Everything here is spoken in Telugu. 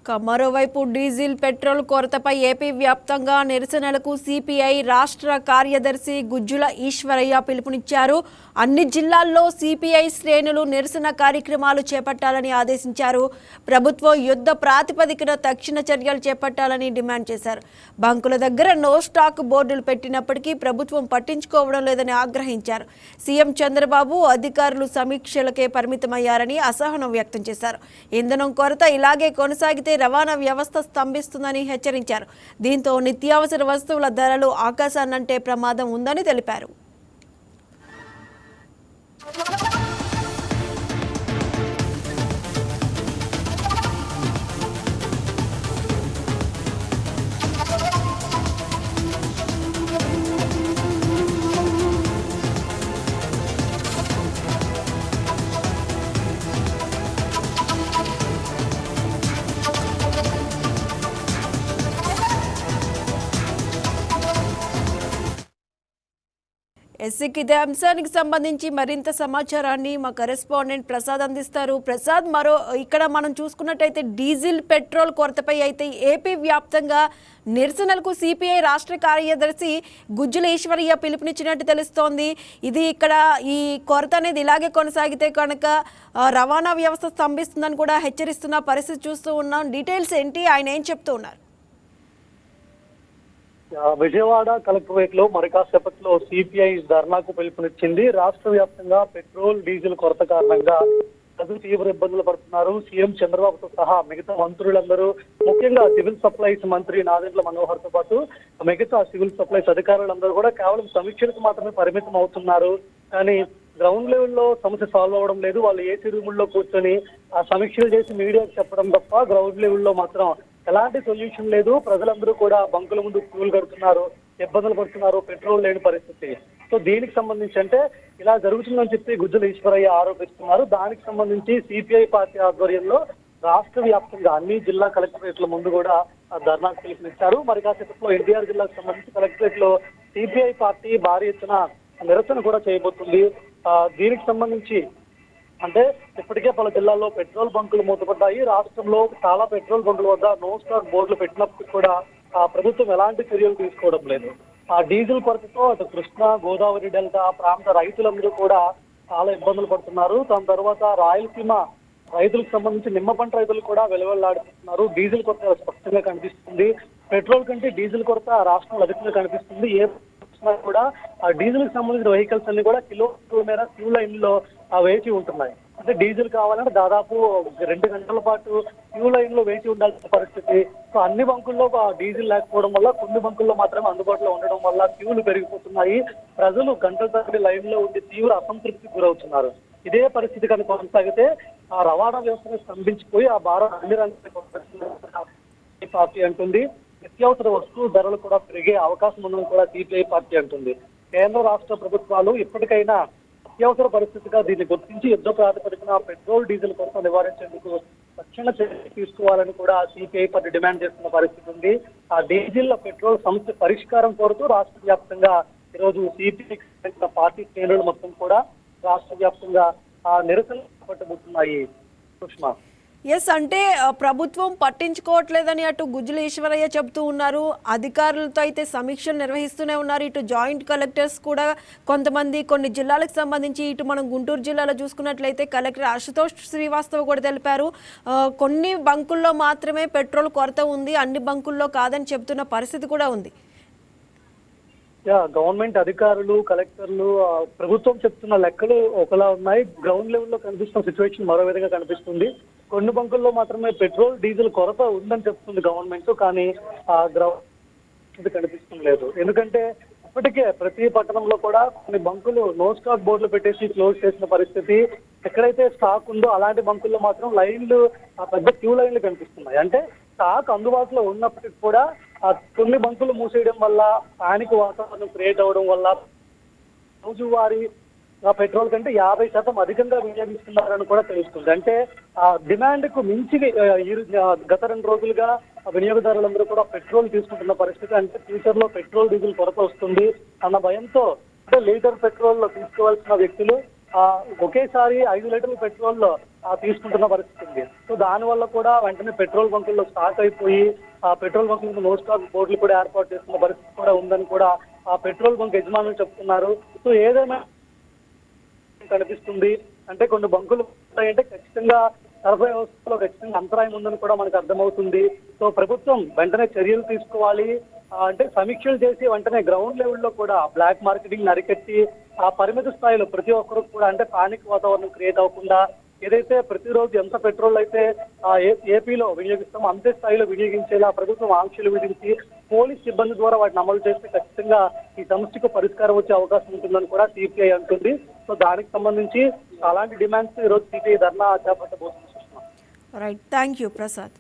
మరోవైపు డీజిల్ పెట్రోల్ కొరతపై ఏపీ వ్యాప్తంగా నిరసనలకు సిపిఐ రాష్ట్ర కార్యదర్శి గుజ్జుల ఈశ్వరయ్య పిలుపునిచ్చారు. అన్ని జిల్లాల్లో సిపిఐ శ్రేణులు నిరసన కార్యక్రమాలు చేపట్టాలని ఆదేశించారు. ప్రభుత్వం యుద్ధ ప్రాతిపదికన తక్షణ చర్యలు చేపట్టాలని డిమాండ్ చేశారు. బంకుల దగ్గర నో స్టాక్ బోర్డులు పెట్టినప్పటికీ ప్రభుత్వం పట్టించుకోవడం లేదని ఆగ్రహించారు. సీఎం చంద్రబాబు అధికారులు సమీక్షలకే పరిమితమయ్యారని అసహనం వ్యక్తం చేశారు. ఇంధనం కొరత ఇలాగే కొనసాగితే రవాణా వ్యవస్థ స్తంభిస్తుందని హెచ్చరించారు. దీంతో నిత్యావసర వస్తువుల ధరలు ఆకాశాన్నంటే ప్రమాదం ఉందని తెలిపారు. ఇదే అంశానికి సంబంధించి మరింత సమాచారాన్ని మా కరెస్పాండెంట్ ప్రసాద్ అందిస్తారు. ప్రసాద్, ఇక్కడ మనం చూసుకున్నట్టయితే డీజిల్ పెట్రోల్ కొరతపై అయితే ఏపీ వ్యాప్తంగా నిరసనలకు సిపిఐ రాష్ట్ర కార్యదర్శి గుజ్జుల ఈశ్వరయ్య పిలుపునిచ్చినట్టు తెలుస్తోంది. ఇది ఇక్కడ ఈ కొరత అనేది ఇలాగే కొనసాగితే కనుక రవాణా వ్యవస్థ స్తంభిస్తుందని కూడా హెచ్చరిస్తున్న పరిస్థితి చూస్తూ ఉన్నాం. డీటెయిల్స్ ఏంటి, ఆయన ఏం చెప్తూ ఉన్నారు? విజయవాడ కలెక్టరేట్ లో మరి కాసేపట్లో సిపిఐ ధర్నాకు పిలుపునిచ్చింది. రాష్ట్ర వ్యాప్తంగా పెట్రోల్ డీజిల్ కొరత కారణంగా ప్రజలు తీవ్ర ఇబ్బందులు పడుతున్నారు. సీఎం చంద్రబాబుతో సహా మిగతా మంత్రులందరూ, ముఖ్యంగా సివిల్ సప్లైస్ మంత్రి నాదెండ్ల మనోహర్ తో పాటు మిగతా సివిల్ సప్లైస్ అధికారులందరూ కూడా కేవలం సమీక్షలకు మాత్రమే పరిమితం అవుతున్నారు. కానీ గ్రౌండ్ లెవెల్లో సమస్య సాల్వ్ అవ్వడం లేదు. వాళ్ళు ఏసీ రూముల్లో కూర్చొని ఆ సమీక్షలు చేసి మీడియాకు చెప్పడం తప్ప గ్రౌండ్ లెవెల్లో మాత్రం ఎలాంటి సొల్యూషన్ లేదు. ప్రజలందరూ కూడా బంకుల ముందు క్యూలు కడుతున్నారు, ఇబ్బందులు పడుతున్నారు, పెట్రోల్ లేని పరిస్థితి. సో దీనికి సంబంధించి అంటే ఇలా జరుగుతుందని చెప్పి గుజ్జుల ఈశ్వరయ్య ఆరోపిస్తున్నారు. దానికి సంబంధించి సిపిఐ పార్టీ ఆధ్వర్యంలో రాష్ట్ర వ్యాప్తంగా అన్ని జిల్లా కలెక్టరేట్ల ముందు కూడా ధర్నాకు పిలుపునిచ్చారు. మరి కాసేపట్లో ఎన్టీఆర్ జిల్లాకు సంబంధించి కలెక్టరేట్ లో సిపిఐ పార్టీ భారీ ఎత్తున నిరసన కూడా చేయబోతుంది. దీనికి సంబంధించి అంటే ఇప్పటికే పలు జిల్లాల్లో పెట్రోల్ బంకులు మూతపడ్డాయి. రాష్ట్రంలో చాలా పెట్రోల్ బంకుల వద్ద నో స్టాక్ బోర్డులు పెట్టినప్పుడు కూడా ప్రభుత్వం ఎలాంటి చర్యలు తీసుకోవడం లేదు. ఆ డీజిల్ కొరతతో అటు కృష్ణా, గోదావరి డెల్టా ప్రాంత రైతులందరూ కూడా చాలా ఇబ్బందులు పడుతున్నారు. దాని తర్వాత రాయలసీమ రైతులకు సంబంధించి నిమ్మ పంట రైతులు కూడా వెలువెల్లాడుతున్నారు. డీజిల్ కొరత స్పష్టంగా కనిపిస్తుంది. పెట్రోల్ కంటే డీజిల్ కొరత రాష్ట్రంలో అధికంగా కనిపిస్తుంది. ఏ కూడా ఆ డీజిల్ కి సంబంధించిన వెహికల్స్ అన్ని కూడా కిలోమీటర్ల మేర క్యూ లైన్ లో వేచి ఉంటున్నాయి. అంటే డీజిల్ కావాలంటే దాదాపు 2 గంటల పాటు క్యూ లైన్ లో వేచి ఉండాల్సిన పరిస్థితి. సో అన్ని బంకుల్లో డీజిల్ లేకపోవడం వల్ల కొన్ని బంకుల్లో మాత్రమే అందుబాటులో ఉండడం వల్ల క్యూలు పెరిగిపోతున్నాయి. ప్రజలు గంటల తరబడి లైన్ లో ఉండి తీవ్ర అసంతృప్తికి గురవుతున్నారు. ఇదే పరిస్థితి కనుక కొనసాగితే ఆ రవాణా వ్యవస్థను స్తంభించిపోయి ఆ భారం అన్ని రంగాల పార్టీ అంటుంది. నిత్యావసర వస్తువు ధరలు కూడా పెరిగే అవకాశం ఉందని కూడా సిపిఐ పార్టీ అంటుంది. కేంద్ర రాష్ట్ర ప్రభుత్వాలు ఇప్పటికైనా అత్యవసర పరిస్థితిగా దీన్ని గుర్తించి యుద్ధ ప్రాతిపదికన పెట్రోల్ డీజిల్ కొరత నివారించేందుకు తక్షణ చర్యలు తీసుకోవాలని కూడా సిపిఐ పార్టీ డిమాండ్ చేస్తున్న పరిస్థితి ఉంది. ఆ డీజిల్ పెట్రోల్ సమస్య పరిష్కారం కోరుతూ రాష్ట్ర వ్యాప్తంగా ఈరోజు సిపిఐ పార్టీ శ్రేణులు మొత్తం కూడా రాష్ట్ర వ్యాప్తంగా నిరసనలు చేపట్టబోతున్నాయి. సుష్మా, అంటే ప్రభుత్వం పట్టించుకోవట్లేదని అటు గుజ్జుల ఈశ్వరయ్య చెబుతూ ఉన్నారు. అధికారులతో అయితే సమీక్షలు నిర్వహిస్తూనే ఉన్నారు. ఇటు జాయింట్ కలెక్టర్స్ కూడా కొంతమంది కొన్ని జిల్లాలకు సంబంధించి, ఇటు మనం గుంటూరు జిల్లాలో చూసుకున్నట్లయితే కలెక్టర్ అశుతోష్ శ్రీవాస్తవ్ కూడా తెలిపారు. కొన్ని బంకుల్లో మాత్రమే పెట్రోల్ కొరత ఉంది, అన్ని బంకుల్లో కాదని చెబుతున్న పరిస్థితి కూడా ఉంది. గవర్నమెంట్ అధికారులు, కలెక్టర్లు, ప్రభుత్వం చెప్తున్న లెక్కలు ఒకలా ఉన్నాయి. గ్రౌండ్ లెవెల్లో కనిపిస్తున్న సిచ్యువేషన్ మరో విధంగా కనిపిస్తుంది. కొన్ని బంకుల్లో మాత్రమే పెట్రోల్ డీజిల్ కొరత ఉందని చెప్తుంది గవర్నమెంట్, కానీ ఆ గ్రౌండ్ కనిపిస్తుంది లేదు. ఎందుకంటే ఇప్పటికే ప్రతి పట్టణంలో కూడా కొన్ని బంకులు నో స్టాక్ బోర్డులు పెట్టేసి క్లోజ్ చేసిన పరిస్థితి. ఎక్కడైతే స్టాక్ ఉందో అలాంటి బంకుల్లో మాత్రం లైన్లు, పెద్ద క్యూ లైన్లు కనిపిస్తున్నాయి. అంటే స్టాక్ అందుబాటులో ఉన్నప్పటికీ కూడా కొన్ని బంకులు మూసేయడం వల్ల, స్థానిక వాతావరణం క్రియేట్ అవడం వల్ల రోజువారీ పెట్రోల్ కంటే 50% అధికంగా వినియోగిస్తున్నారని కూడా తెలుస్తుంది. అంటే ఆ డిమాండ్ కు మించి గత 2 రోజులుగా వినియోగదారులందరూ కూడా పెట్రోల్ తీసుకుంటున్న పరిస్థితి. అంటే ఫ్యూచర్ లో పెట్రోల్ డీజిల్ కొరత వస్తుంది అన్న భయంతో, అంటే లీటర్ పెట్రోల్ తీసుకోవాల్సిన వ్యక్తులు ఒకేసారి 5 లీటర్ల పెట్రోల్ తీసుకుంటున్న పరిస్థితి ఉంది. సో దాని వల్ల కూడా వెంటనే పెట్రోల్ బంకుల్లో స్టాక్ అయిపోయి ఆ పెట్రోల్ బంకులకు నో స్టాక్ బోర్డులు కూడా ఏర్పాటు చేస్తున్న పరిస్థితి కూడా ఉందని కూడా ఆ పెట్రోల్ బంక్ యజమానులు చెప్తున్నారు. సో ఏదైనా కనిపిస్తుంది అంటే కొన్ని బంకులు ఉంటాయంటే ఖచ్చితంగా సరఫరా వ్యవస్థలో ఖచ్చితంగా అంతరాయం ఉందని కూడా మనకు అర్థమవుతుంది. సో ప్రభుత్వం వెంటనే చర్యలు తీసుకోవాలి. అంటే సమీక్షలు చేసి వెంటనే గ్రౌండ్ లెవెల్లో కూడా బ్లాక్ మార్కెటింగ్ అరికట్టి ఆ పరిమిత స్థాయిలో ప్రతి ఒక్కరు కూడా అంటే పానిక్ వాతావరణం క్రియేట్ అవ్వకుండా ఏదైతే ప్రతిరోజు ఎంత పెట్రోల్ అయితే ఏపీలో వినియోగిస్తామో అంతే స్థాయిలో వినియోగించేలా ప్రభుత్వం ఆంక్షలు విధించి పోలీస్ సిబ్బంది ద్వారా వాటిని అమలు చేస్తే ఖచ్చితంగా ఈ సమస్యకు పరిష్కారం వచ్చే అవకాశం ఉంటుందని కూడా సిపిఐ అంటుంది. సో దానికి సంబంధించి అలాంటి డిమాండ్స్ ఈ రోజు సిపిఐ ధర్నా చేపట్టబోతుంది. Right, thank you Prasad.